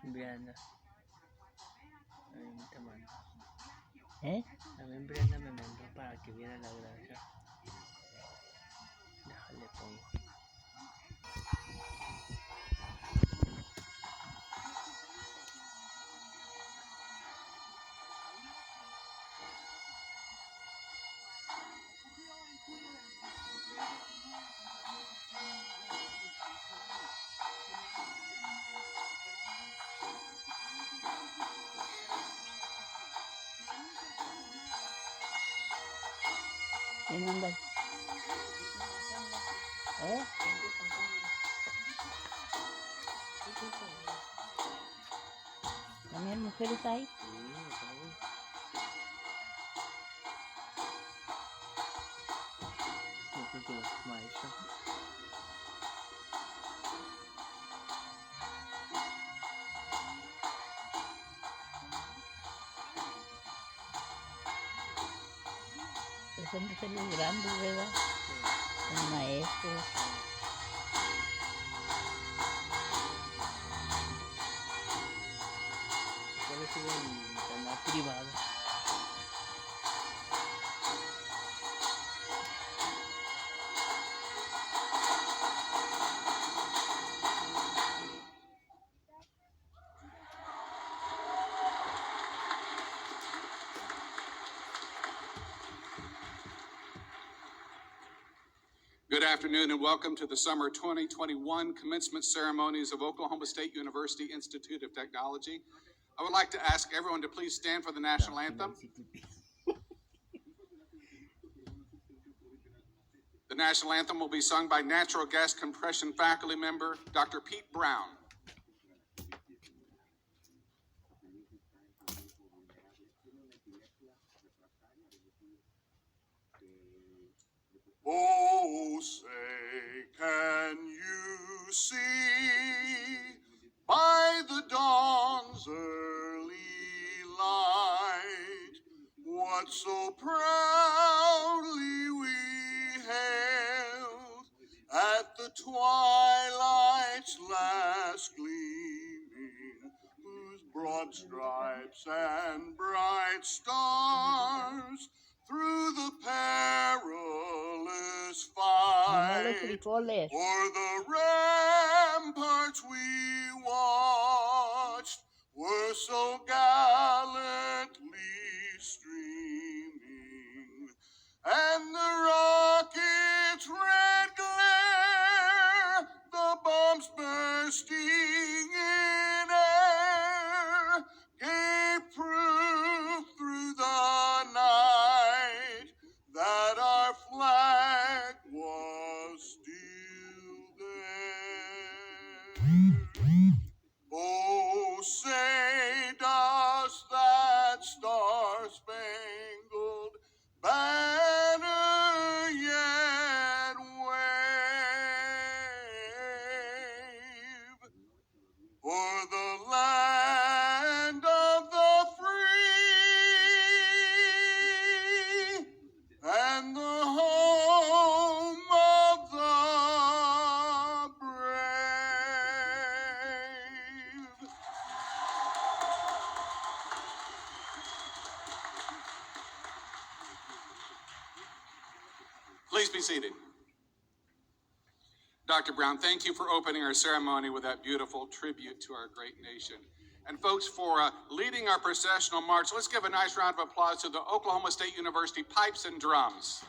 Brianda, a mí te mando. También Brianda me mandó para que viera la grabación. Déjale pongo. ¿Quién anda? ¿También mujeres hay? Yo creo que los maestros. Pues son de ser los grandes, ¿verdad? Los maestros. ¿Cuál es el canal privado? Good afternoon and welcome to the summer 2021 commencement ceremonies of Oklahoma State University Institute of Technology. I would like to ask everyone to please stand for the national anthem. The national anthem will be sung by natural gas compression faculty member Dr. Pete Brown. Oh, say, can you see by the dawn's early light what so proudly we hailed at the twilight's last gleaming, whose broad stripes and bright stars through the perilous fight o'er the ramparts we watched were so gallantly streaming, and the rocket's red glare, the bombs bursting in air, gave proof through the night that our flag was still there. Oh, say, does that star-spangled banner yet wave for the land of the free and the home of the brave? Please be seated. Dr. Brown, thank you for opening our ceremony with that beautiful tribute to our great nation. And folks, for leading our processional march, let's give a nice round of applause to the Oklahoma State University Pipes and Drums.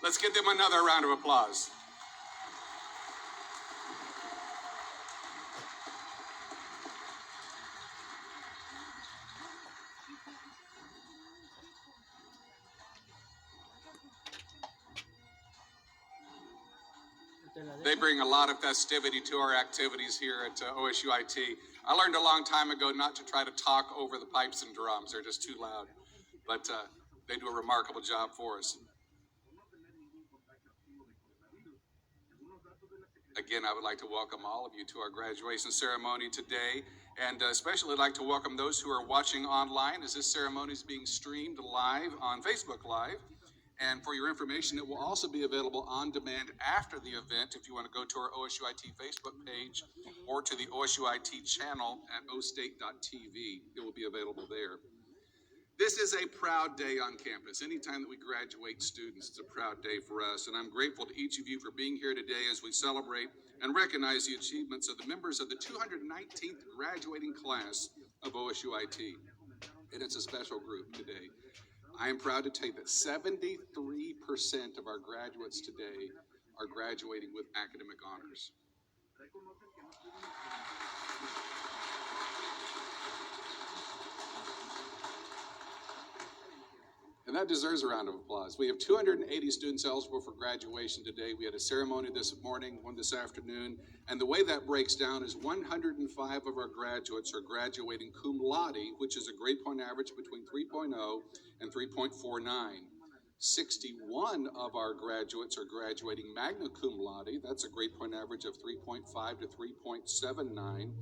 Let's give them another round of applause. They bring a lot of festivity to our activities here at OSUIT. I learned a long time ago not to try to talk over the pipes and drums. They're just too loud. But they do a remarkable job for us. Again, I would like to welcome all of you to our graduation ceremony today, and especially like to welcome those who are watching online, as this ceremony is being streamed live on Facebook Live. And for your information, it will also be available on demand after the event if you want to go to our OSUIT Facebook page or to the OSUIT channel at ostate.tv. It will be available there. This is a proud day on campus. Anytime that we graduate students, it's a proud day for us. And I'm grateful to each of you for being here today as we celebrate and recognize the achievements of the members of the 219th graduating class of OSUIT. And it's a special group today. I am proud to tell you that 73% of our graduates today are graduating with academic honors. And that deserves a round of applause. We have 280 students eligible for graduation today. We had a ceremony this morning, one this afternoon, and the way that breaks down is 105 of our graduates are graduating cum laude, which is a grade point average between 3.0 and 3.49. 61 of our graduates are graduating magna cum laude. That's a grade point average of 3.5 to 3.79.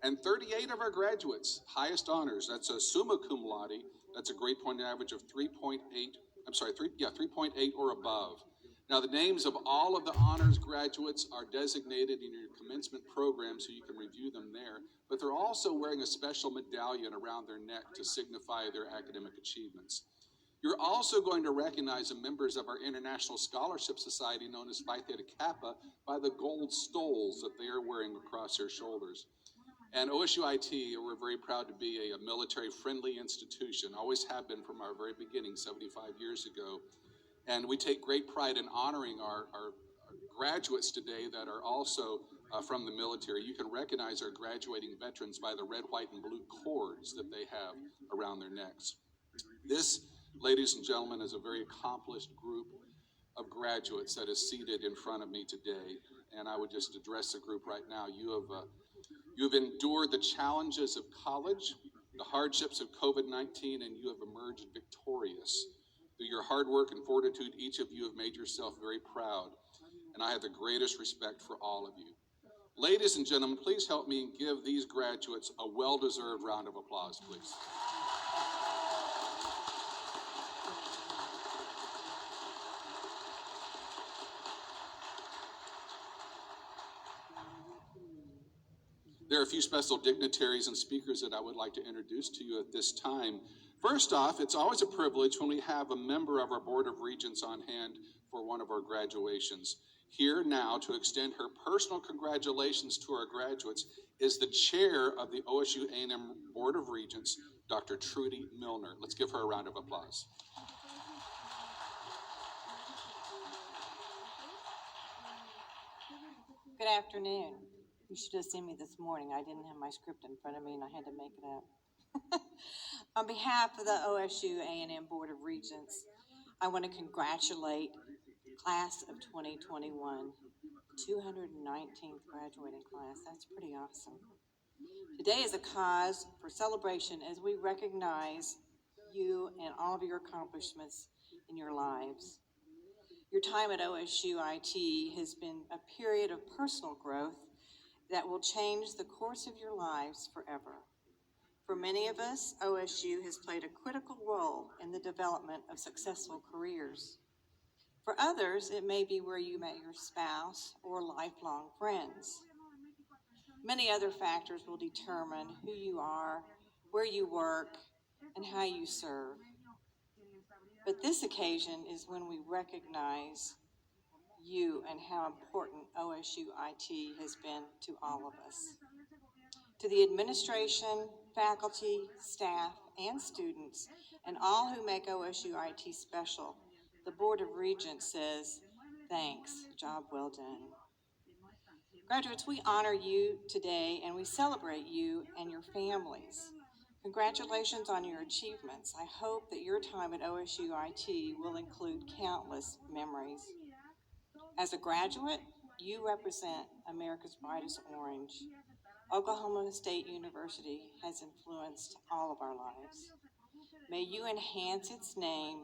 And 38 of our graduates, highest honors, that's a summa cum laude. That's a grade point average of 3.8 or above. Now, the names of all of the honors graduates are designated in your commencement program, so you can review them there. But they're also wearing a special medallion around their neck to signify their academic achievements. You're also going to recognize the members of our International Scholarship Society, known as Phi Theta Kappa, by the gold stoles that they are wearing across their shoulders. And OSUIT, we're very proud to be a military-friendly institution, always have been from our very beginning 75 years ago. And we take great pride in honoring our graduates today that are also from the military. You can recognize our graduating veterans by the red, white, and blue cords that they have around their necks. This, ladies and gentlemen, is a very accomplished group of graduates that is seated in front of me today. And I would just address the group right now. You have endured the challenges of college, the hardships of COVID-19, and you have emerged victorious. Through your hard work and fortitude, each of you have made yourself very proud, and I have the greatest respect for all of you. Ladies and gentlemen, please help me and give these graduates a well-deserved round of applause, please. There are a few special dignitaries and speakers that I would like to introduce to you at this time. First off, it's always a privilege when we have a member of our Board of Regents on hand for one of our graduations. Here now to extend her personal congratulations to our graduates is the chair of the OSU A&M Board of Regents, Dr. Trudy Milner. Let's give her a round of applause. Good afternoon. You should have seen me this morning. I didn't have my script in front of me and I had to make it up. On behalf of the OSU A&M Board of Regents, I want to congratulate class of 2021, 219th graduating class. That's pretty awesome. Today is a cause for celebration as we recognize you and all of your accomplishments in your lives. Your time at OSUIT has been a period of personal growth that will change the course of your lives forever. For many of us, OSU has played a critical role in the development of successful careers. For others, it may be where you met your spouse or lifelong friends. Many other factors will determine who you are, where you work, and how you serve. But this occasion is when we recognize you and how important OSUIT has been to all of us. To the administration, faculty, staff, and students, and all who make OSUIT special, the Board of Regents says, thanks, job well done. Graduates, we honor you today and we celebrate you and your families. Congratulations on your achievements. I hope that your time at OSU IT will include countless memories. As a graduate, you represent America's brightest orange. Oklahoma State University has influenced all of our lives. May you enhance its name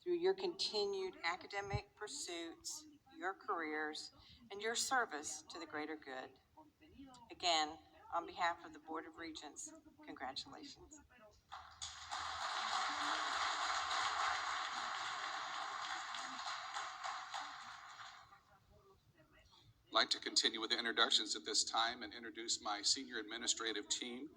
through your continued academic pursuits, your careers, and your service to the greater good. Again, on behalf of the Board of Regents, congratulations. I'd like to continue with the introductions at this time and introduce my senior administrative team.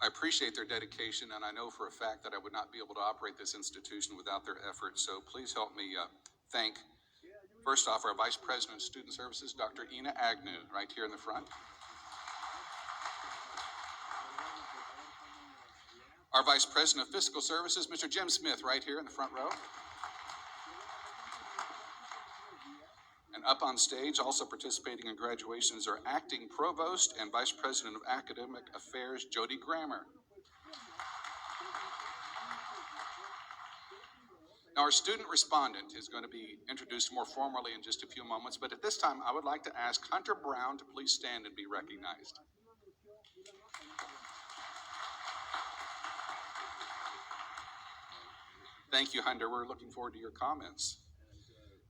I appreciate their dedication, and I know for a fact that I would not be able to operate this institution without their efforts, so please help me thank, first off, our Vice President of Student Services, Dr. Ina Agnew, right here in the front. Our Vice President of Fiscal Services, Mr. Jim Smith, right here in the front row. And up on stage, also participating in graduations, are Acting Provost and Vice President of Academic Affairs, Jody Grammer. Now, our student respondent is going to be introduced more formally in just a few moments, but at this time, I would like to ask Hunter Brown to please stand and be recognized. Thank you, Hunter. We're looking forward to your comments.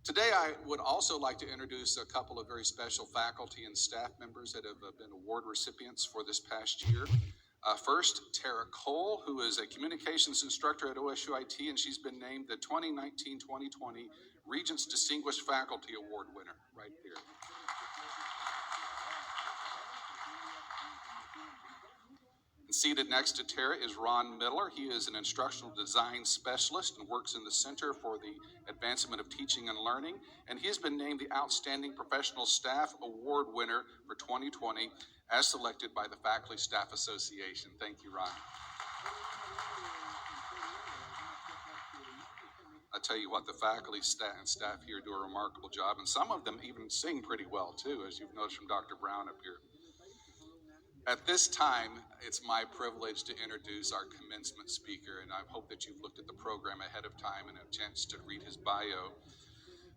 Today, I would also like to introduce a couple of very special faculty and staff members that have been award recipients for this past year. First, Tara Cole, who is a communications instructor at OSU IT, and she's been named the 2019-2020 Regents Distinguished Faculty Award winner right here. Seated next to Tara is Ron Miller. He is an instructional design specialist and works in the Center for the Advancement of Teaching and Learning, and he has been named the Outstanding Professional Staff Award winner for 2020 as selected by the Faculty Staff Association. Thank you, Ron. I tell you what, the faculty and staff here do a remarkable job, and some of them even sing pretty well too, as you've noticed from Dr. Brown up here. At this time, it's my privilege to introduce our commencement speaker, and I hope that you've looked at the program ahead of time and have a chance to read his bio.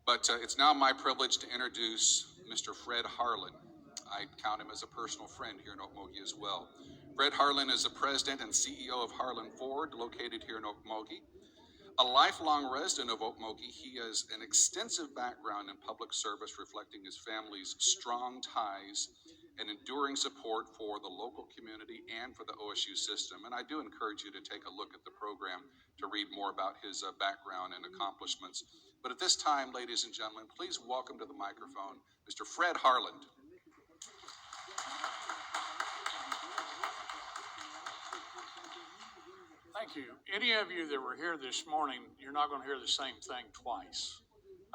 But it's now my privilege to introduce Mr. Fred Harlan. I count him as a personal friend here in Okmulgee as well. Fred Harlan is the president and CEO of Harlan Ford, located here in Okmulgee. A lifelong resident of Okmulgee, he has an extensive background in public service, reflecting his family's strong ties and enduring support for the local community and for the OSU system. And I do encourage you to take a look at the program to read more about his background and accomplishments. But at this time, ladies and gentlemen, please welcome to the microphone, Mr. Fred Harlan. Thank you. Any of you that were here this morning, you're not going to hear the same thing twice.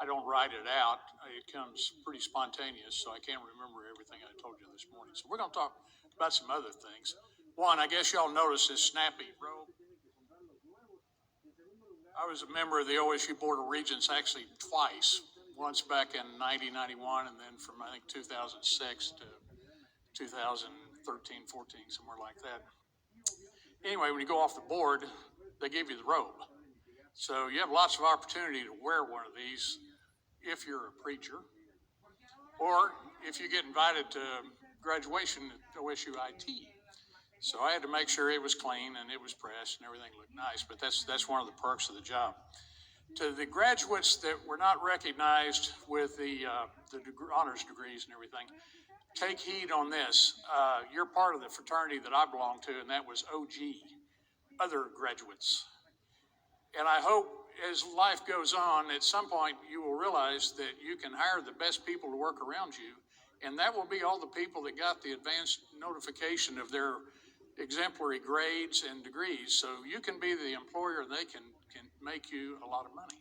I don't write it out. It comes pretty spontaneous, so I can't remember everything I told you this morning. So we're going to talk about some other things. One, I guess y'all noticed this snappy robe. I was a member of the OSU Board of Regents actually twice, once back in 90, 91, and then from I think 2006 to 2013, 14, somewhere like that. Anyway, when you go off the board, they give you the robe. So you have lots of opportunity to wear one of these if you're a preacher, or if you get invited to graduation at OSU IT. So I had to make sure it was clean and it was pressed and everything looked nice, but that's one of the perks of the job. To the graduates that were not recognized with the honors degrees and everything, take heed on this. You're part of the fraternity that I belong to, and that was OG, other graduates. And I hope as life goes on, at some point you will realize that you can hire the best people to work around you, and that will be all the people that got the advanced notification of their exemplary grades and degrees. So you can be the employer, and they can make you a lot of money.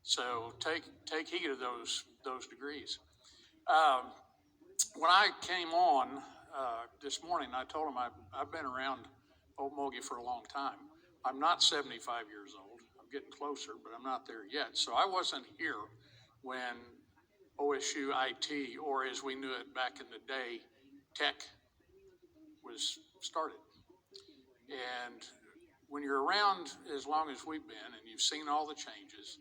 So take heed of those degrees. When I came on this morning, I told them I've been around Okmulgee for a long time. I'm not 75 years old. I'm getting closer, but I'm not there yet. So I wasn't here when OSU IT, or as we knew it back in the day, tech was started. And when you're around as long as we've been and you've seen all the changes,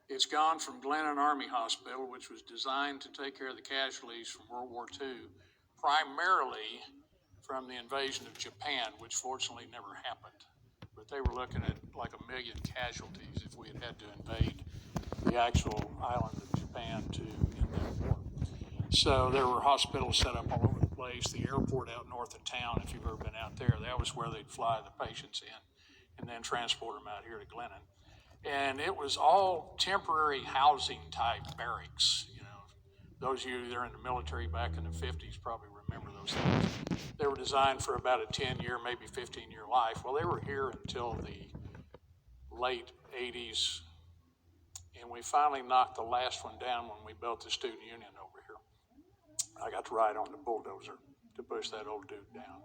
it's gone from Glennon Army Hospital, which was designed to take care of the casualties from World War II, primarily from the invasion of Japan, which fortunately never happened. But they were looking at like 1 million casualties if we had had to invade the actual island of Japan to end that war. So there were hospitals set up all over the place. The airport out north of town, if you've ever been out there, that was where they'd fly the patients in and then transport them out here to Glennon. And it was all temporary housing type barracks. You know, those of you that are in the military back in the 50s probably remember those things. They were designed for about a 10-year, maybe 15-year life. Well, they were here until the late 80s, and we finally knocked the last one down when we built the student union over here. I got to ride on the bulldozer to push that old dude down.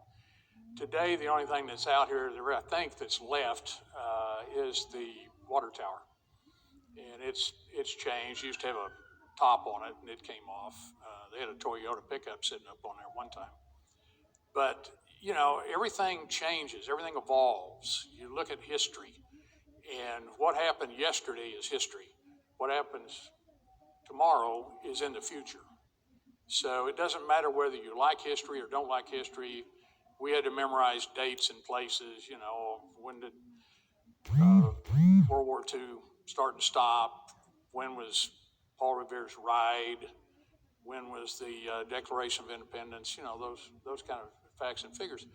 Today, the only thing that's out here, I think, that's left is the water tower. And it's changed. It used to have a top on it, and it came off. They had a Toyota pickup sitting up on there one time. But, you know, everything changes. Everything evolves. You look at history, and what happened yesterday is history. What happens tomorrow is in the future. So it doesn't matter whether you like history or don't like history. We had to memorize dates and places, you know, when did World War II start and stop? When was Paul Revere's ride? When was the Declaration of Independence? You know, those kind of facts and figures.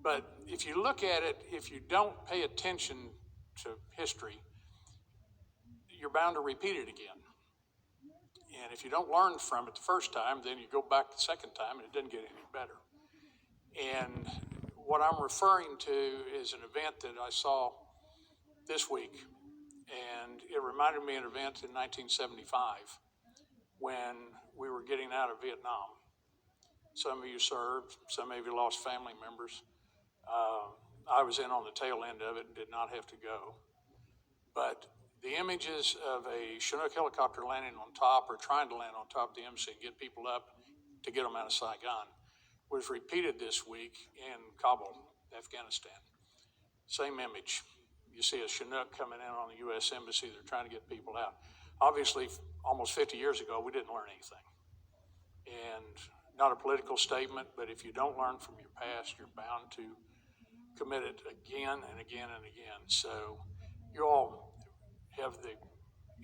But if you look at it, if you don't pay attention to history, you're bound to repeat it again. And if you don't learn from it the first time, then you go back the second time and it doesn't get any better. And what I'm referring to is an event that I saw this week, and it reminded me of an event in 1975 when we were getting out of Vietnam. Some of you served, some of you lost family members. I was in on the tail end of it and did not have to go. But the images of a Chinook helicopter landing on top or trying to land on top of the embassy and get people up to get them out of Saigon was repeated this week in Kabul, Afghanistan. Same image. You see a Chinook coming in on the U.S. Embassy. They're trying to get people out. Obviously, almost 50 years ago, we didn't learn anything. And not a political statement, but if you don't learn from your past, you're bound to commit it again and again and again. So you all have the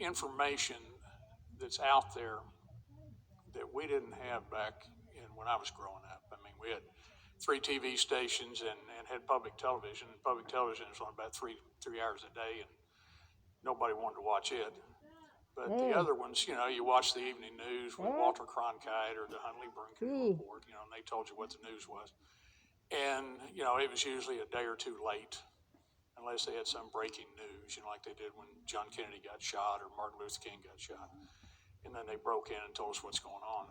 information that's out there that we didn't have back when I was growing up. I mean, we had 3 TV stations and had public television. Public television was on about three hours a day, and nobody wanted to watch it. But the other ones, you know, you watch the evening news with Walter Cronkite or the Huntley Brinken report, you know, and they told you what the news was. And, you know, it was usually a day or two late, unless they had some breaking news, you know, like they did when John Kennedy got shot or Martin Luther King got shot. And then they broke in and told us what's going on.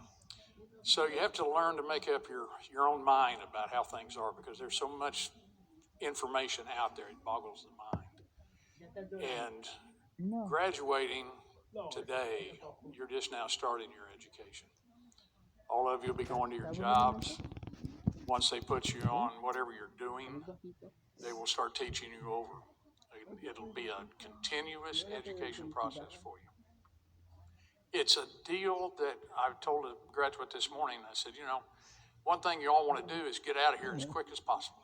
So you have to learn to make up your own mind about how things are, because there's so much information out there, it boggles the mind. And graduating today, you're just now starting your education. All of you will be going to your jobs. Once they put you on whatever you're doing, they will start teaching you over. It'll be a continuous education process for you. It's a deal that I told a graduate this morning. I said, you know, one thing you all want to do is get out of here as quick as possible.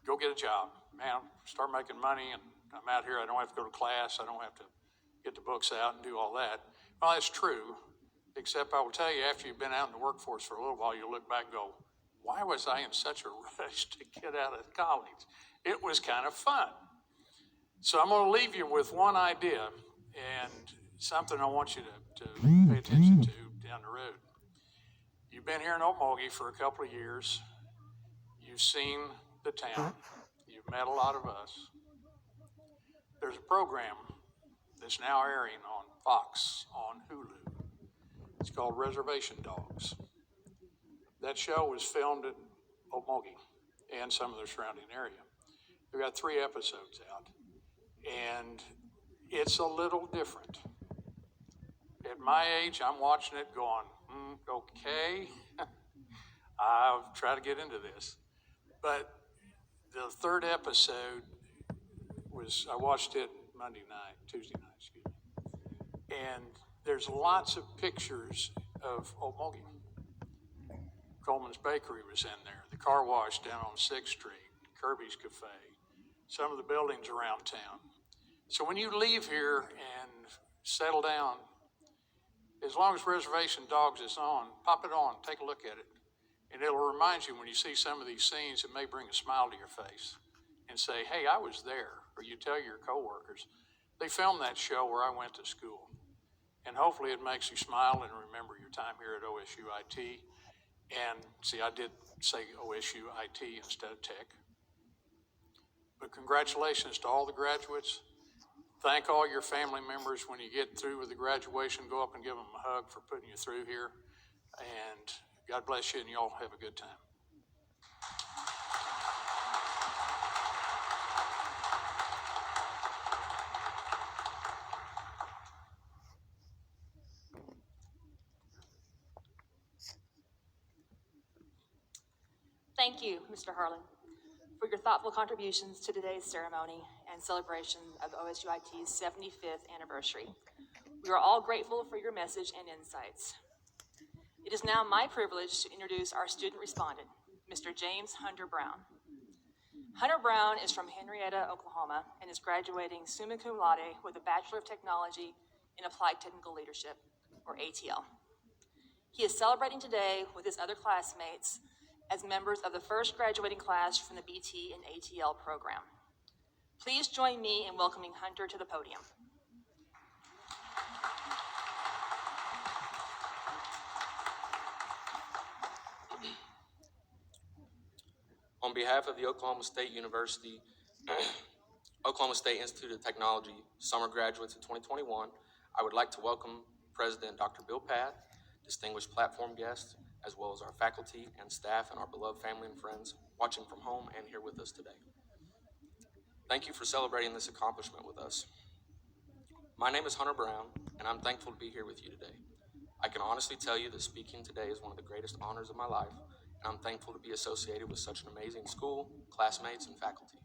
Go get a job. Man, start making money, and I'm out here. I don't have to go to class. I don't have to get the books out and do all that. Well, that's true, except I will tell you, after you've been out in the workforce for a little while, you'll look back and go, why was I in such a rush to get out of college? It was kind of fun. So I'm going to leave you with one idea and something I want you to pay attention to down the road. You've been here in Okmulgee for a couple of years. You've seen the town. You've met a lot of us. There's a program that's now airing on Fox on Hulu. It's called Reservation Dogs. That show was filmed in Okmulgee and some of the surrounding area. We've got 3 episodes out. And it's a little different. At my age, I'm watching it going, okay, I'll try to get into this. But the third episode I watched it Tuesday night, excuse me. And there's lots of pictures of Old Mogi. Coleman's Bakery was in there, the car wash down on 6th Street, Kirby's Cafe, some of the buildings around town. So when you leave here and settle down, as long as Reservation Dogs is on, pop it on, take a look at it. And it'll remind you when you see some of these scenes, it may bring a smile to your face and say, hey, I was there. Or you tell your coworkers, they filmed that show where I went to school. And hopefully it makes you smile and remember your time here at OSU IT. And see, I did say OSU IT instead of tech. But congratulations to all the graduates. Thank all your family members. When you get through with the graduation, go up and give them a hug for putting you through here. And God bless you, and y'all have a good time. Thank you, Mr. Harlan, for your thoughtful contributions to today's ceremony and celebration of OSU IT's 75th anniversary. We are all grateful for your message and insights. It is now my privilege to introduce our student respondent, Mr. James Hunter Brown. Hunter Brown is from Henrietta, Oklahoma, and is graduating summa cum laude with a Bachelor of Technology in Applied Technical Leadership, or ATL. He is celebrating today with his other classmates as members of the first graduating class from the BT and ATL program. Please join me in welcoming Hunter to the podium. On behalf of the Oklahoma State University, Oklahoma State Institute of Technology summer graduates of 2021, I would like to welcome President Dr. Bill Path, distinguished platform guests, as well as our faculty and staff and our beloved family and friends watching from home and here with us today. Thank you for celebrating this accomplishment with us. My name is Hunter Brown, and I'm thankful to be here with you today. I can honestly tell you that speaking today is one of the greatest honors of my life, and I'm thankful to be associated with such an amazing school, classmates, and faculty.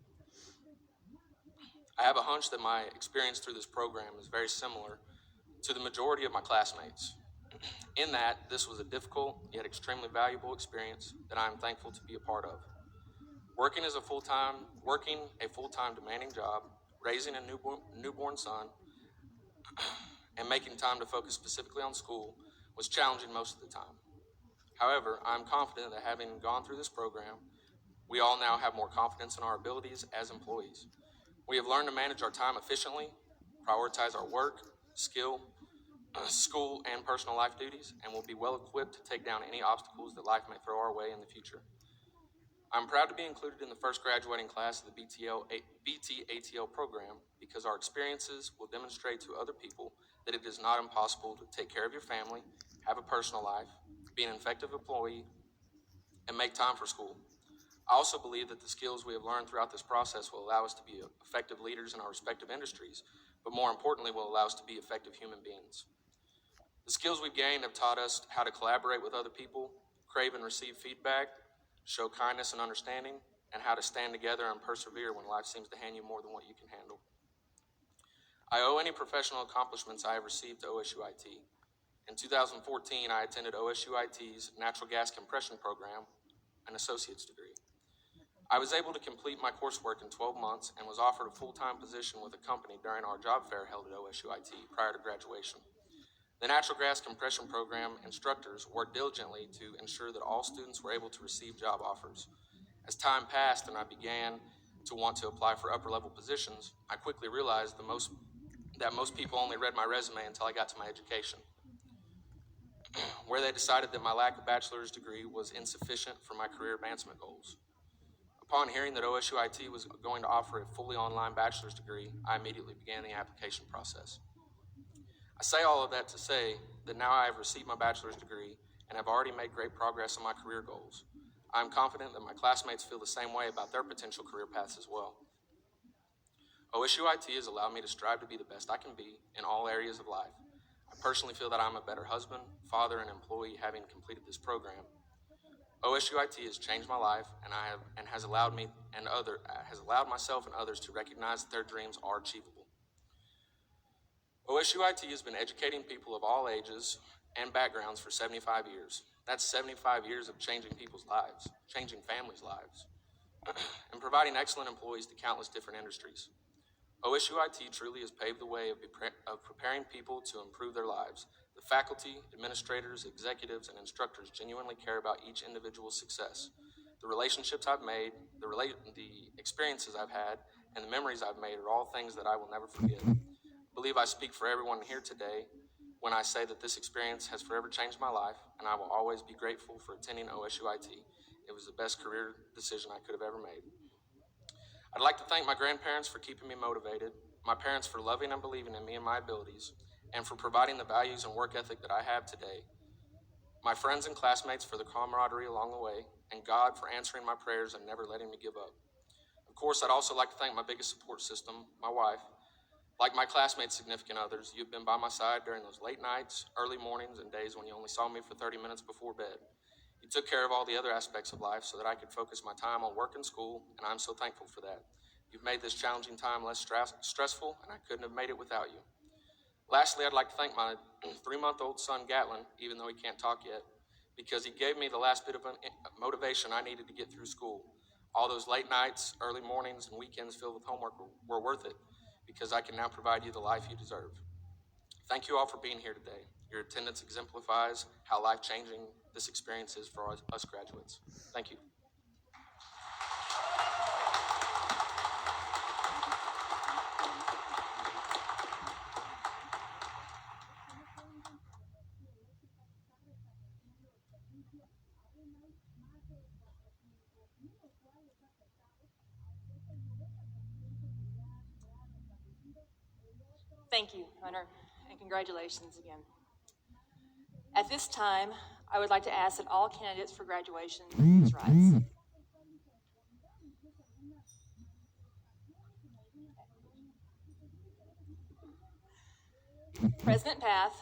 I have a hunch that my experience through this program is very similar to the majority of my classmates, in that this was a difficult yet extremely valuable experience that I am thankful to be a part of. Working a full-time demanding job, raising a newborn son, and making time to focus specifically on school was challenging most of the time. However, I'm confident that having gone through this program, we all now have more confidence in our abilities as employees. We have learned to manage our time efficiently, prioritize our work, school, and personal life duties, and will be well equipped to take down any obstacles that life may throw our way in the future. I'm proud to be included in the first graduating class of the BT-ATL program because our experiences will demonstrate to other people that it is not impossible to take care of your family, have a personal life, be an effective employee, and make time for school. I also believe that the skills we have learned throughout this process will allow us to be effective leaders in our respective industries, but more importantly will allow us to be effective human beings. The skills we've gained have taught us how to collaborate with other people, crave and receive feedback, show kindness and understanding, and how to stand together and persevere when life seems to hand you more than what you can handle. I owe any professional accomplishments I have received to OSU IT. In 2014, I attended OSU IT's Natural Gas Compression Program, an associate's degree. I was able to complete my coursework in 12 months and was offered a full-time position with a company during our job fair held at OSU IT prior to graduation. The Natural Gas Compression Program instructors worked diligently to ensure that all students were able to receive job offers. As time passed and I began to want to apply for upper-level positions, I quickly realized that most people only read my resume until I got to my education, where they decided that my lack of bachelor's degree was insufficient for my career advancement goals. Upon hearing that OSU IT was going to offer a fully online bachelor's degree, I immediately began the application process. I say all of that to say that now I have received my bachelor's degree and have already made great progress on my career goals. I am confident that my classmates feel the same way about their potential career paths as well. OSU IT has allowed me to strive to be the best I can be in all areas of life. I personally feel that I'm a better husband, father, and employee having completed this program. OSU IT has changed my life, and has allowed myself and others to recognize that their dreams are achievable. OSU IT has been educating people of all ages and backgrounds for 75 years. That's 75 years of changing people's lives, changing families' lives, and providing excellent employees to countless different industries. OSU IT truly has paved the way of preparing people to improve their lives. The faculty, administrators, executives, and instructors genuinely care about each individual's success. The relationships I've made, the experiences I've had, and the memories I've made are all things that I will never forget. I believe I speak for everyone here today when I say that this experience has forever changed my life, and I will always be grateful for attending OSU IT. It was the best career decision I could have ever made. I'd like to thank my grandparents for keeping me motivated, my parents for loving and believing in me and my abilities, and for providing the values and work ethic that I have today, my friends and classmates for the camaraderie along the way, and God for answering my prayers and never letting me give up. Of course, I'd also like to thank my biggest support system, my wife. Like my classmates, significant others, you've been by my side during those late nights, early mornings, and days when you only saw me for 30 minutes before bed. You took care of all the other aspects of life so that I could focus my time on work and school, and I'm so thankful for that. You've made this challenging time less stressful, and I couldn't have made it without you. Lastly, I'd like to thank my 3-month-old son, Gatlin, even though he can't talk yet, because he gave me the last bit of motivation I needed to get through school. All those late nights, early mornings, and weekends filled with homework were worth it, because I can now provide you the life you deserve. Thank you all for being here today. Your attendance exemplifies how life-changing this experience is for us graduates. Thank you. Thank you, Hunter, and congratulations again. At this time, I would like to ask that all candidates for graduation please rise. President Path,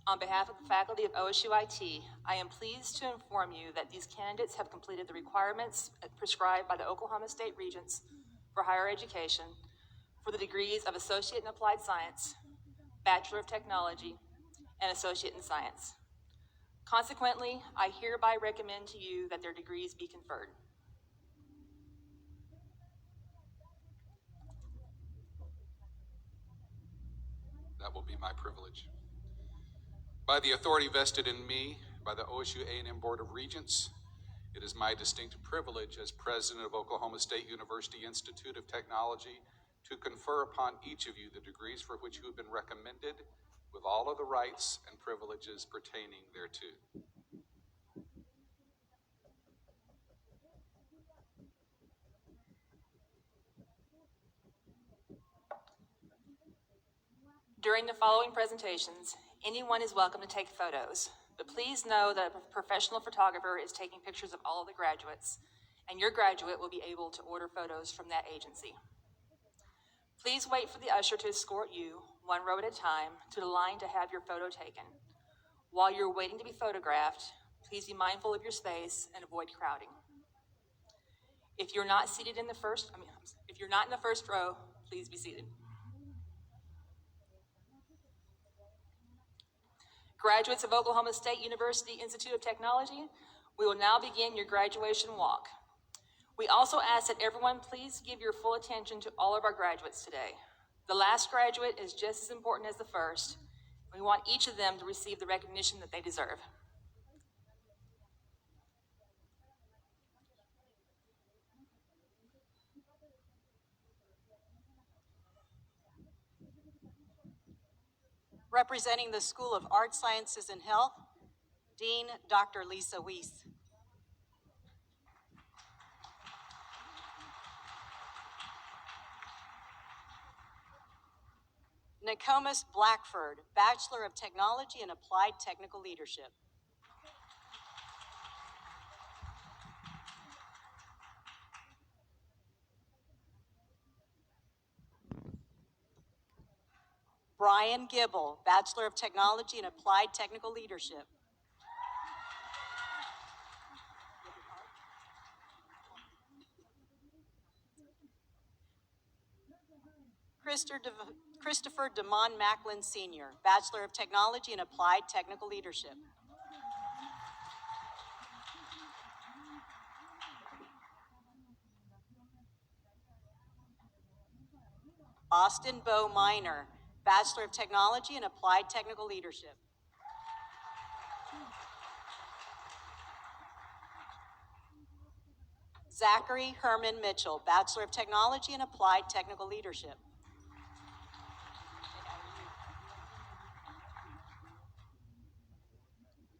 on behalf of the faculty of OSU IT, I am pleased to inform you that these candidates have completed the requirements prescribed by the Oklahoma State Regents for higher education for the degrees of Associate in Applied Science, Bachelor of Technology, and Associate in Science. Consequently, I hereby recommend to you that their degrees be conferred. That will be my privilege. By the authority vested in me by the OSU A&M Board of Regents, it is my distinct privilege as president of Oklahoma State University Institute of Technology to confer upon each of you the degrees for which you have been recommended with all of the rights and privileges pertaining thereto. During the following presentations, anyone is welcome to take photos, but please know that a professional photographer is taking pictures of all of the graduates, and your graduate will be able to order photos from that agency. Please wait for the usher to escort you, one row at a time, to the line to have your photo taken. While you're waiting to be photographed, please be mindful of your space and avoid crowding. If you're not in the first row, please be seated. Graduates of Oklahoma State University Institute of Technology, we will now begin your graduation walk. We also ask that everyone please give your full attention to all of our graduates today. The last graduate is just as important as the first. We want each of them to receive the recognition that they deserve. Representing the School of Art Sciences and Health, Dean Dr. Lisa Weiss. Nokomis Blackford, Bachelor of Technology and Applied Technical Leadership. Brian Gibble, Bachelor of Technology in Applied Technical Leadership. Christopher DeMond Macklin Sr., Bachelor of Technology in Applied Technical Leadership. Austin Bo Minor, Bachelor of Technology in Applied Technical Leadership. Zachary Herman Mitchell, Bachelor of Technology in Applied Technical Leadership.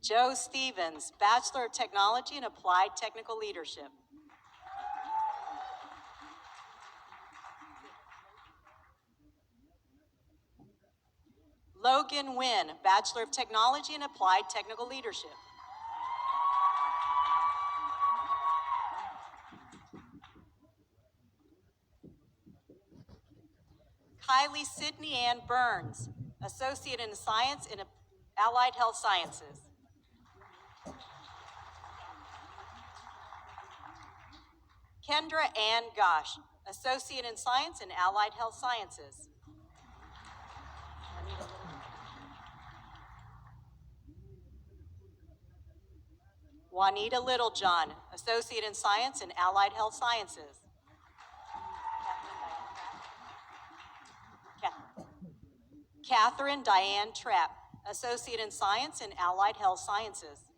Joe Stevens, Bachelor of Technology in Applied Technical Leadership. Logan Wynn, Bachelor of Technology in Applied Technical Leadership. Kylie Sydney Ann Burns, Associate in Science in Allied Health Sciences. Kendra Ann Gosh, Associate in Science in Allied Health Sciences. Juanita Littlejohn, Associate in Science in Allied Health Sciences. Catherine Diane Trapp, Associate in Science in Allied Health Sciences.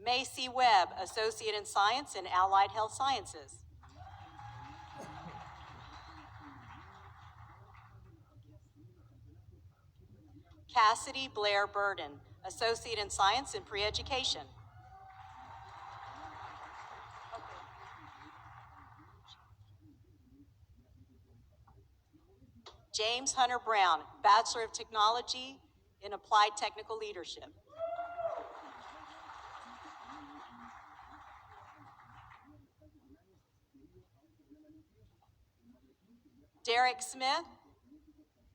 Macy Webb, Associate in Science in Allied Health Sciences. Cassidy Blair Burden, Associate in Science in Pre-Education. James Hunter Brown, Bachelor of Technology in Applied Technical Leadership. Derek Smith,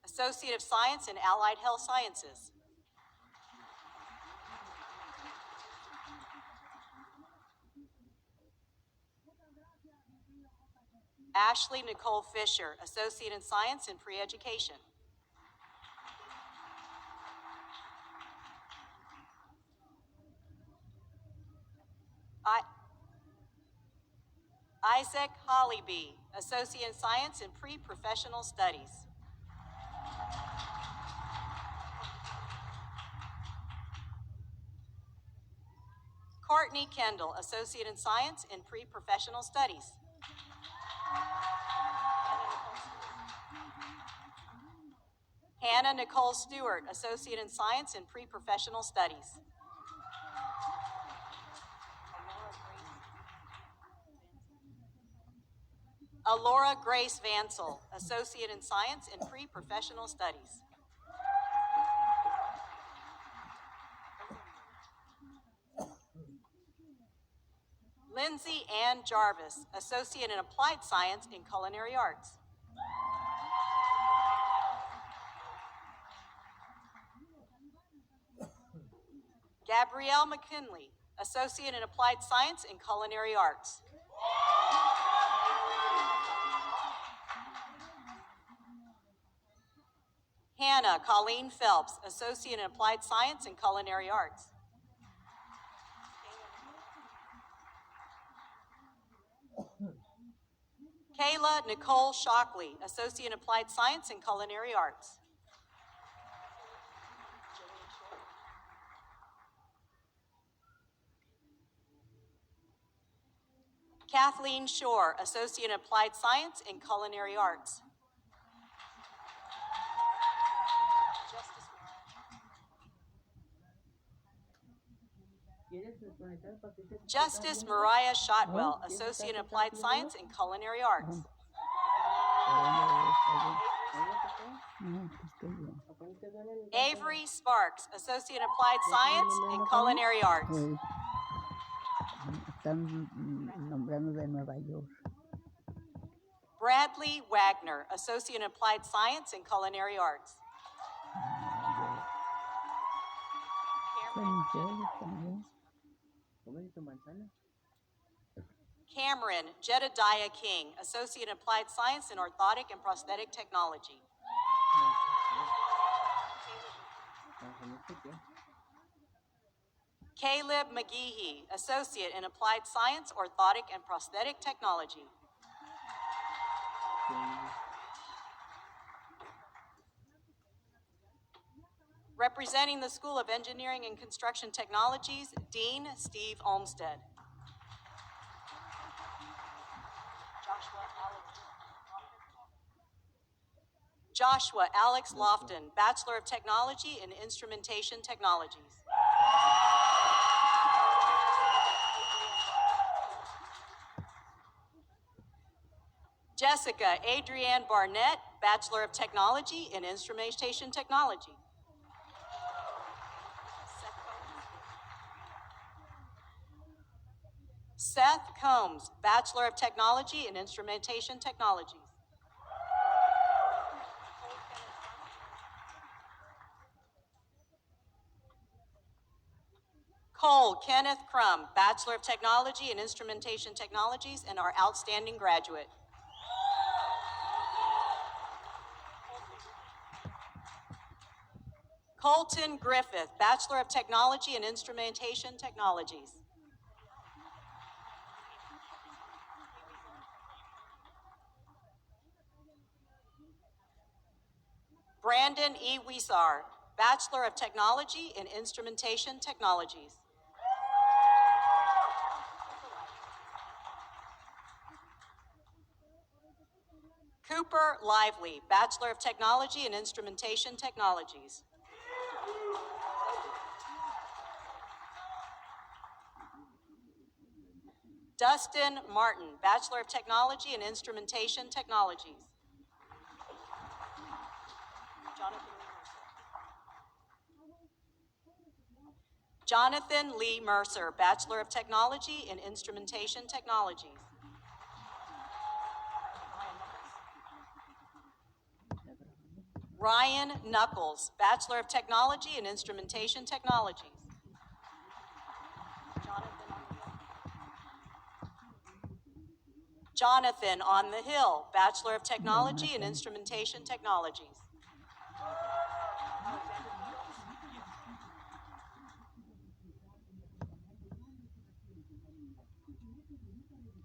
Associate of Science in Allied Health Sciences. Ashley Nicole Fisher, Associate in Science in Pre-Education. Isaac Hollybee, Associate in Science in Pre-Professional Studies. Courtney Kendall, Associate in Science in Pre-Professional Studies. Hannah Nicole Stewart, Associate in Science in Pre-Professional Studies. Alora Grace Vansel, Associate in Science in Pre-Professional Studies. Lindsay Ann Jarvis, Associate in Applied Science in Culinary Arts. Gabrielle McKinley, Associate in Applied Science in Culinary Arts. Hannah Colleen Phelps, Associate in Applied Science in Culinary Arts. Kayla Nicole Shockley, Associate in Applied Science in Culinary Arts. Kathleen Shore, Associate in Applied Science in Culinary Arts. Justice Mariah Shotwell, Associate in Applied Science in Culinary Arts. Avery Sparks, Associate in Applied Science in Culinary Arts. hablando de Nueva York. Bradley Wagner, Associate in Applied Science and Culinary Arts. Con yo también. ¿Comes tu manzana? Cameron Jedediah King, Associate in Applied Science in Orthotic and Prosthetic Technology. Caleb McGehee, Associate in Applied Science, Orthotic and Prosthetic Technology. Representing the School of Engineering and Construction Technologies, Dean Steve Olmsted. Joshua Alex Lofton, Bachelor of Technology in Instrumentation Technologies. Jessica Adrienne Barnett, Bachelor of Technology in Instrumentation Technology. Seth Combs, Bachelor of Technology in Instrumentation Technologies. Cole Kenneth Crum, Bachelor of Technology in Instrumentation Technologies and our outstanding graduate. Colton Griffith, Bachelor of Technology in Instrumentation Technologies. Brandon E. Wiesar, Bachelor of Technology in Instrumentation Technologies. Cooper Lively, Bachelor of Technology in Instrumentation Technologies. Dustin Martin, Bachelor of Technology in Instrumentation Technologies. Jonathan Lee Mercer, Bachelor of Technology in Instrumentation Technologies. Ryan Knuckles, Bachelor of Technology in Instrumentation Technologies. Jonathan On the Hill, Bachelor of Technology in Instrumentation Technologies.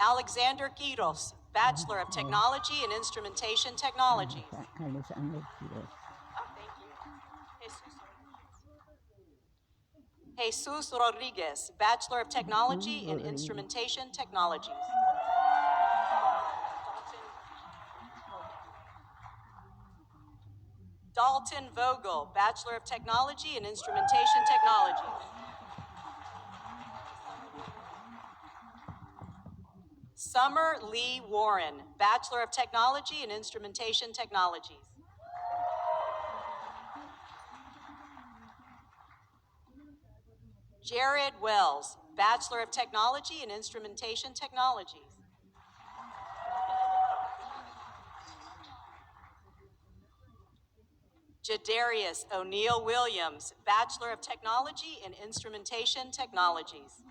Alexander Quiroz, Bachelor of Technology in Instrumentation Technologies. Alexander Quiroz. Jesus Rodriguez, Bachelor of Technology in Instrumentation Technologies. Dalton Vogel, Bachelor of Technology in Instrumentation Technologies. Summer Lee Warren, Bachelor of Technology in Instrumentation Technologies. Jared Wells, Bachelor of Technology in Instrumentation Technologies. Jadarius O'Neill Williams, Bachelor of Technology in Instrumentation Technologies.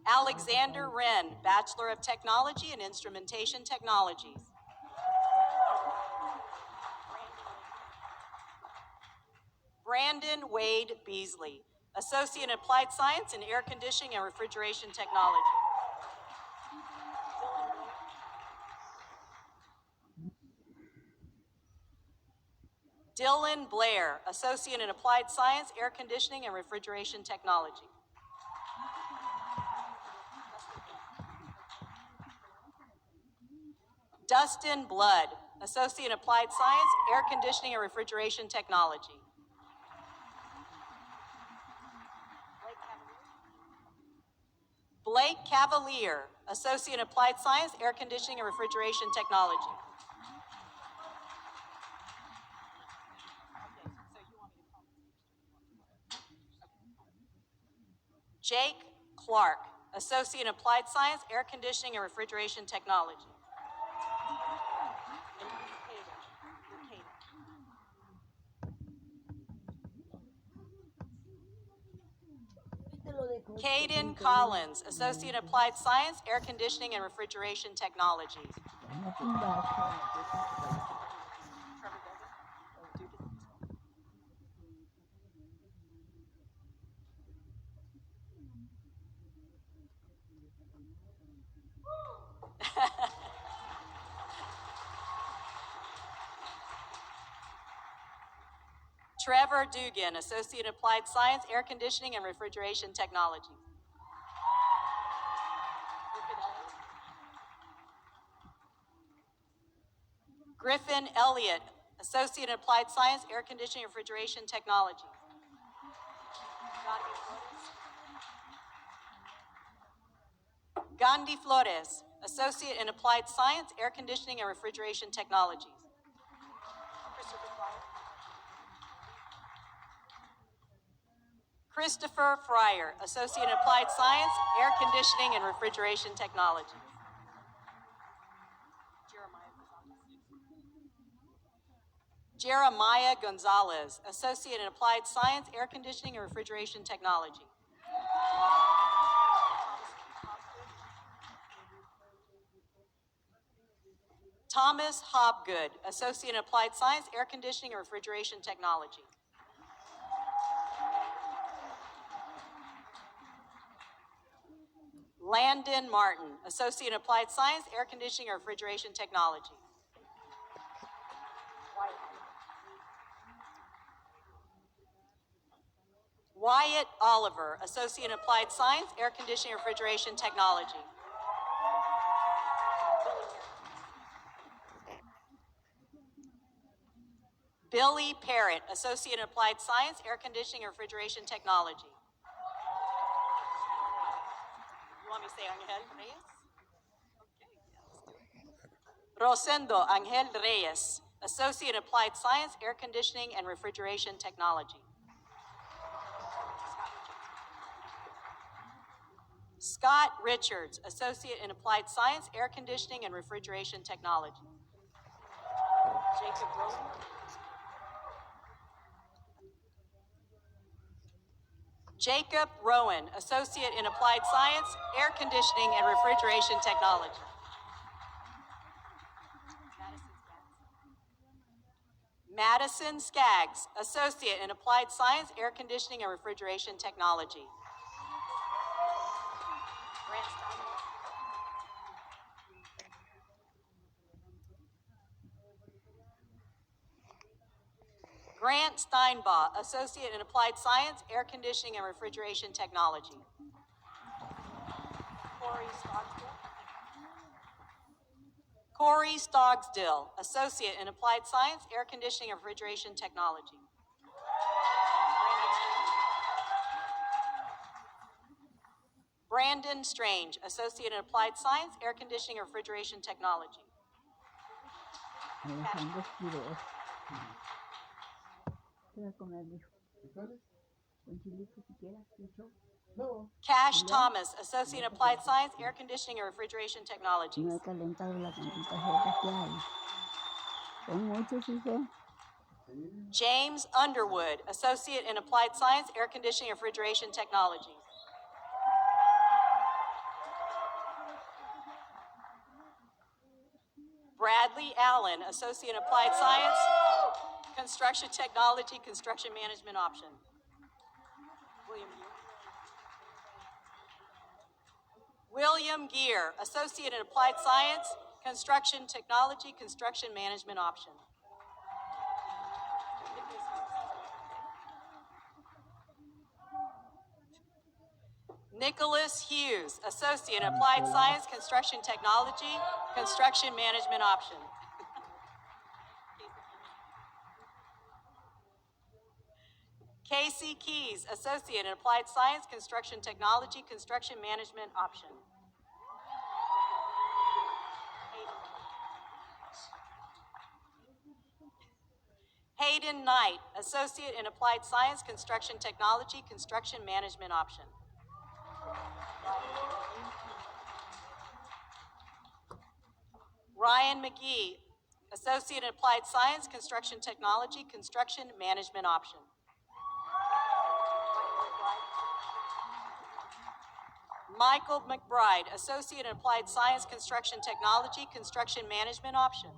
Alexander Wren, Bachelor of Technology in Instrumentation Technologies. Brandon Wade Beasley, Associate in Applied Science in Air Conditioning and Refrigeration Technology. Dylan Blair, Associate in Applied Science, Air Conditioning and Refrigeration Technology. Dustin Blood, Associate in Applied Science, Air Conditioning and Refrigeration Technology. Blake Cavalier, Associate in Applied Science, Air Conditioning and Refrigeration Technology. Jake Clark, Associate in Applied Science, Air Conditioning and Refrigeration Technology. Caden Collins, Associate in Applied Science, Air Conditioning and Refrigeration Technology. Trevor Dugan, Associate in Applied Science, Air Conditioning and Refrigeration Technology. Griffin Elliott, Associate in Applied Science, Air Conditioning and Refrigeration Technology. Gandhi Flores, Associate in Applied Science, Air Conditioning and Refrigeration Technology. Christopher Fryer, Associate in Applied Science, Air Conditioning and Refrigeration Technology. Jeremiah Gonzalez, Associate in Applied Science, Air Conditioning and Refrigeration Technology. Thomas Hobgood, Associate in Applied Science, Air Conditioning and Refrigeration Technology. Landon Martin, Associate in Applied Science, Air Conditioning and Refrigeration Technology. Wyatt Oliver, Associate in Applied Science, Air Conditioning and Refrigeration Technology. Billy Parrott, Associate in Applied Science, Air Conditioning and Refrigeration Technology. You want me to say Angel Reyes? Okay, yeah, let's do it. Rosendo Angel Reyes, Associate in Applied Science, Air Conditioning and Refrigeration Technology. Scott Richards, Associate in Applied Science, Air Conditioning and Refrigeration Technology. Jacob Rowan. Jacob Rowan, Associate in Applied Science, Air Conditioning and Refrigeration Technology. Madison Skaggs, Associate in Applied Science, Air Conditioning and Refrigeration Technology. Grant Steinbaugh, Associate in Applied Science, Air Conditioning and Refrigeration Technology. Corey Stogsdill, Associate in Applied Science, Air Conditioning and Refrigeration Technology. Brandon Strange, Associate in Applied Science, Air Conditioning and Refrigeration Technology. Alexander Quiroz. ¿Qué va a comer, mijo? Con chilito si quieras, mucho. Cash Thomas, Associate in Applied Science, Air Conditioning and Refrigeration Technology. No he calentado la tantita jeta que hay. Son muchos, hijo. James Underwood, Associate in Applied Science, Air Conditioning and Refrigeration Technology. Bradley Allen, Associate in Applied Science, Construction Technology, Construction Management Option. William Gear, Associate in Applied Science, Construction Technology, Construction Management Option. Nicholas Hughes, Associate in Applied Science, Construction Technology, Construction Management Option. Casey Keys, Associate in Applied Science, Construction Technology, Construction Management Option. Hayden Knight, Associate in Applied Science, Construction Technology, Construction Management Option. Ryan McGee, Associate in Applied Science, Construction Technology, Construction Management option. Michael McBride, Associate in Applied Science, Construction Technology, Construction Management option.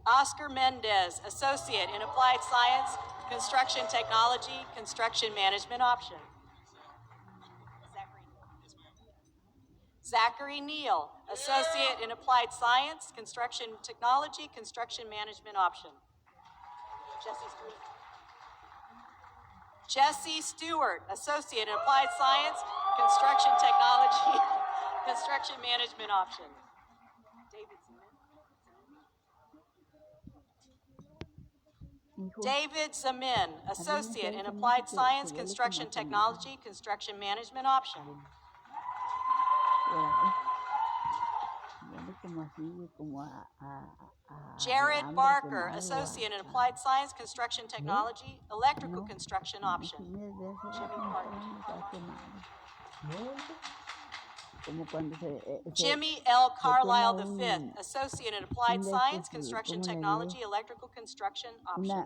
Oscar Mendez, Associate in Applied Science, Construction Technology, Construction Management option. Zachary Neal, Associate in Applied Science, Construction Technology, Construction Management option. Jesse Stewart, Associate in Applied Science, Construction Technology, Construction Management option. David Zamin, Associate in Applied Science, Construction Technology, Construction Management option. Jared Barker, Associate in Applied Science, Construction Technology, Electrical Construction option. Jimmy L. Carlisle V, Associate in Applied Science, Construction Technology, Electrical Construction option.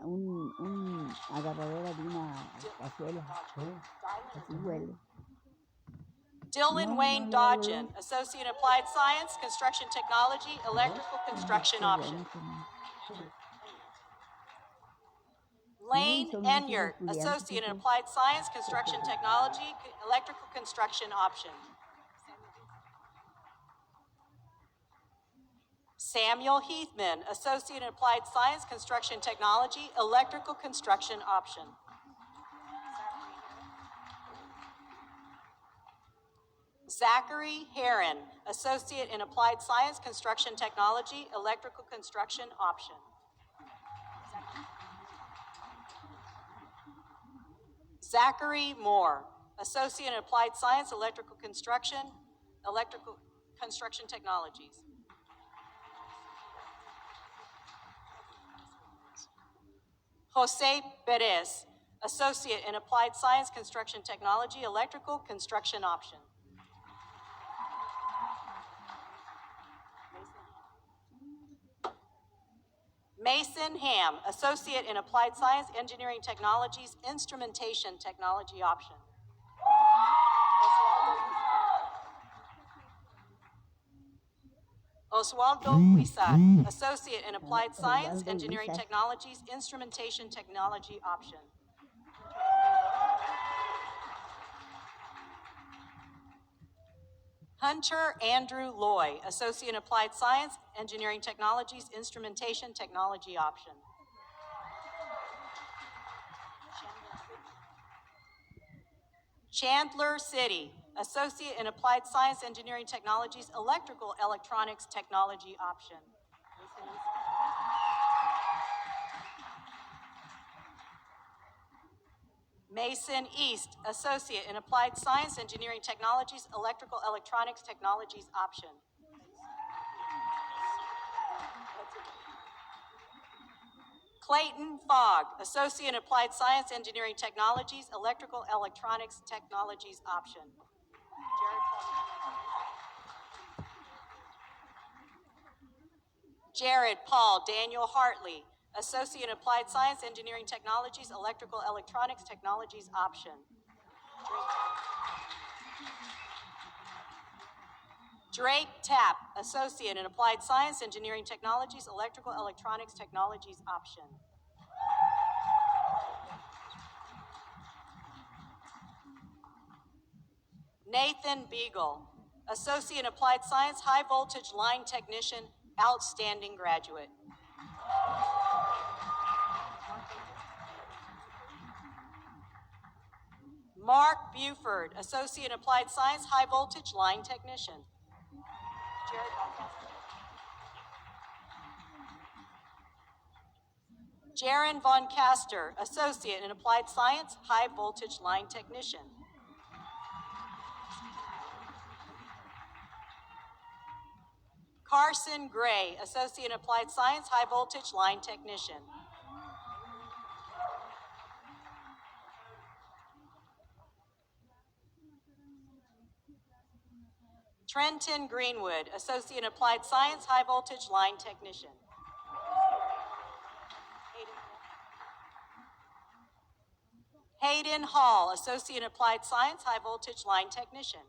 Dylan Wayne Dodgen, Associate in Applied Science, Construction Technology, Electrical Construction option. Lane Enyart, Associate in Applied Science, Construction Technology, Electrical Construction option. Samuel Heathman, Associate in Applied Science, Construction Technology, Electrical Construction option. Zachary Heron, Associate in Applied Science, Construction Technology, Electrical Construction option. Zachary Moore, Associate in Applied Science, Electrical Construction Technologies. Jose Perez, Associate in Applied Science, Construction Technology, Electrical Construction option. Mason Ham, Associate in Applied Science, Engineering Technologies, Instrumentation Technology option. Oswaldo Huizar, Associate in Applied Science, Engineering Technologies, Instrumentation Technology option. Hunter Andrew Loy, Associate in Applied Science, Engineering Technologies, Instrumentation Technology option. Chandler City, Associate in Applied Science, Engineering Technologies, Electrical Electronics Technology option. Mason East, Associate in Applied Science, Engineering Technologies, Electrical Electronics Technologies option. Clayton Fogg, Associate in Applied Science, Engineering Technologies, Electrical Electronics Technologies option. Jared Paul Daniel Hartley, Associate in Applied Science, Engineering Technologies, Electrical Electronics Technologies option. Drake Tapp, Associate in Applied Science, Engineering Technologies, Electrical Electronics Technologies option. Nathan Beagle, Associate in Applied Science, High Voltage Line Technician, outstanding graduate. Mark Buford, Associate in Applied Science, High Voltage Line Technician. Jaron Von Caster, Associate in Applied Science, High Voltage Line Technician. Carson Gray, Associate in Applied Science, High Voltage Line Technician. Trenton Greenwood, Associate in Applied Science, High Voltage Line Technician. Hayden Hall, Associate in Applied Science, High Voltage Line Technician.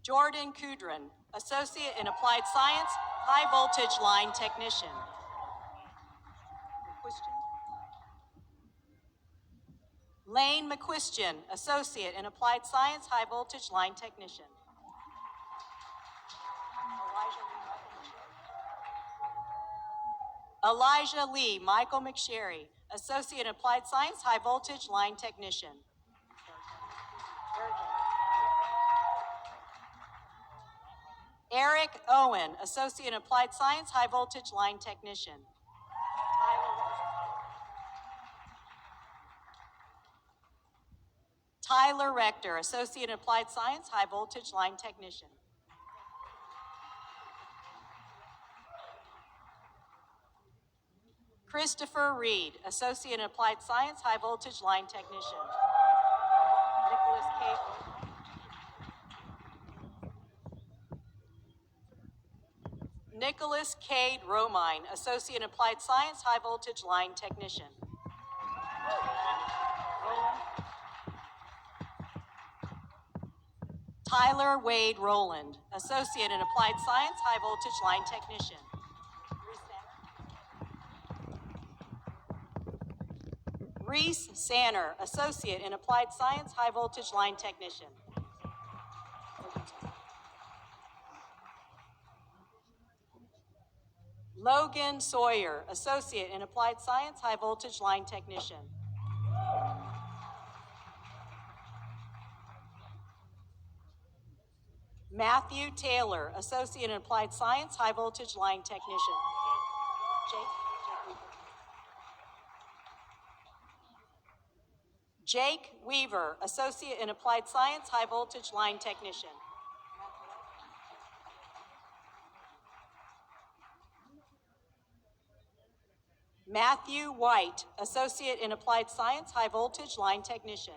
Jordan Kudrin, Associate in Applied Science, High Voltage Line Technician. Lane McQuistion, Associate in Applied Science, High Voltage Line Technician. Elijah Lee Michael McSherry, Associate in Applied Science, High Voltage Line Technician. Eric Owen, Associate in Applied Science, High Voltage Line Technician. Tyler Rector, Associate in Applied Science, High Voltage Line Technician. Christopher Reed, Associate in Applied Science, High Voltage Line Technician. Nicholas Cade Romine, Associate in Applied Science, High Voltage Line Technician. Tyler Wade Rowland, Associate in Applied Science, High Voltage Line Technician. Reese Sanner, Associate in Applied Science, High Voltage Line Technician. Logan Sawyer, Associate in Applied Science, High Voltage Line Technician. Matthew Taylor, Associate in Applied Science, High Voltage Line Technician. Jake Weaver, Associate in Applied Science, High Voltage Line Technician. Matthew White, Associate in Applied Science, High Voltage Line Technician.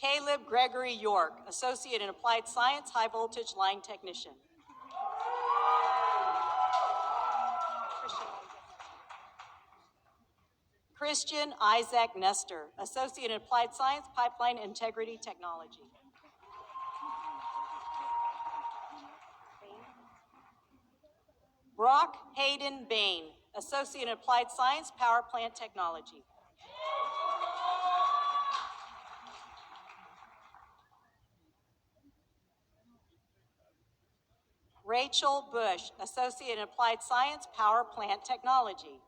Caleb Gregory York, Associate in Applied Science, High Voltage Line Technician. Christian Isaac Nestor, Associate in Applied Science, Pipeline Integrity Technology. Brock Hayden Bain, Associate in Applied Science, Power Plant Technology. Rachel Bush, Associate in Applied Science, Power Plant Technology.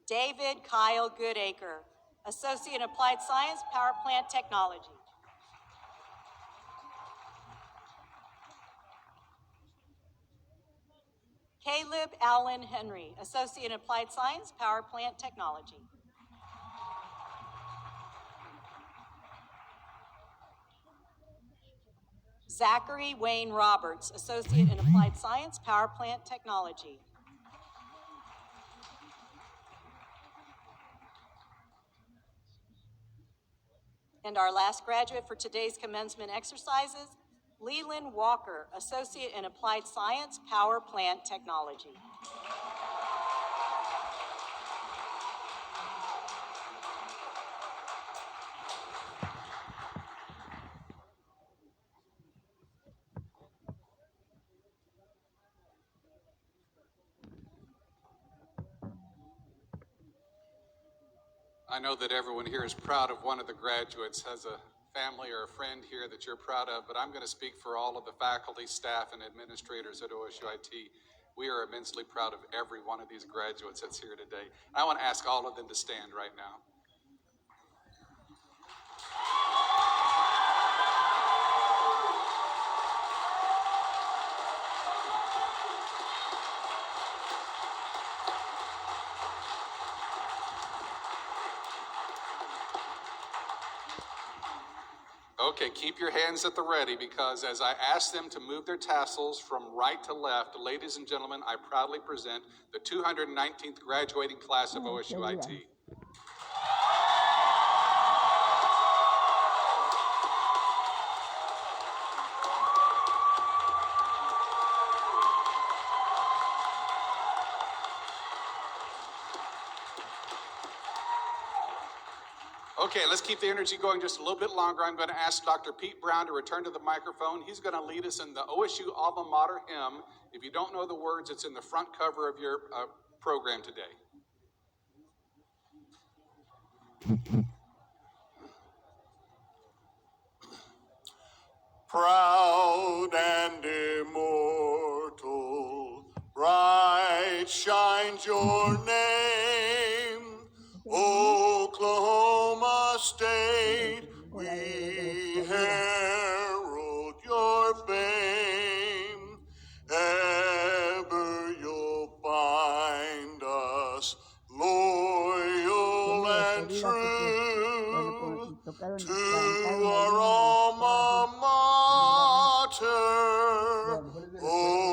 David Kyle Goodacre, Associate in Applied Science, Power Plant Technology. Caleb Allen Henry, Associate in Applied Science, Power Plant Technology. Zachary Wayne Roberts, Associate in Applied Science, Power Plant Technology. And our last graduate for today's commencement exercises, Leland Walker, Associate in Applied Science, Power Plant Technology. I know that everyone here is proud of one of the graduates, has a family or a friend here that you're proud of, but I'm going to speak for all of the faculty, staff, and administrators at OSUIT. We are immensely proud of every one of these graduates that's here today. I want to ask all of them to stand right now. Okay, keep your hands at the ready because as I ask them to move their tassels from right to left, ladies and gentlemen, I proudly present the 219th graduating class of OSUIT. Okay, let's keep the energy going just a little bit longer. I'm going to ask Dr. Pete Brown to return to the microphone. He's going to lead us in the OSU Alma Mater hymn. If you don't know the words, it's in the front cover of your program today. Proud and immortal, bright shines your name, Oklahoma State, we herald your fame. Ever you'll find us loyal and true to our alma mater, OSU.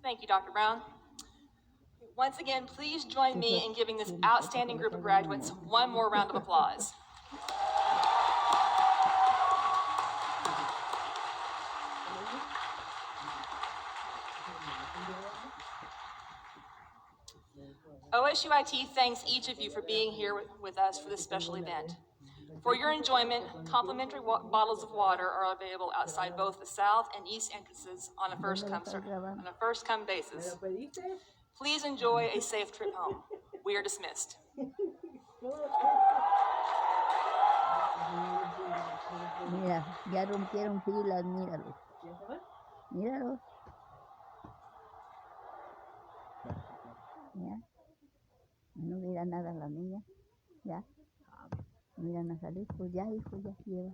Thank you, Dr. Brown. Once again, please join me in giving this outstanding group of graduates one more round of applause. OSUIT thanks each of you for being here with us for this special event. For your enjoyment, complimentary bottles of water are available outside both the south and east entrances on a first-come basis. Please enjoy a safe trip home. We are dismissed. Mira, ya rompieron filas, míralos. Míralos. Ya. No mira nada la niña. Ya. Miran a salir, pues ya, hijo, ya lleva.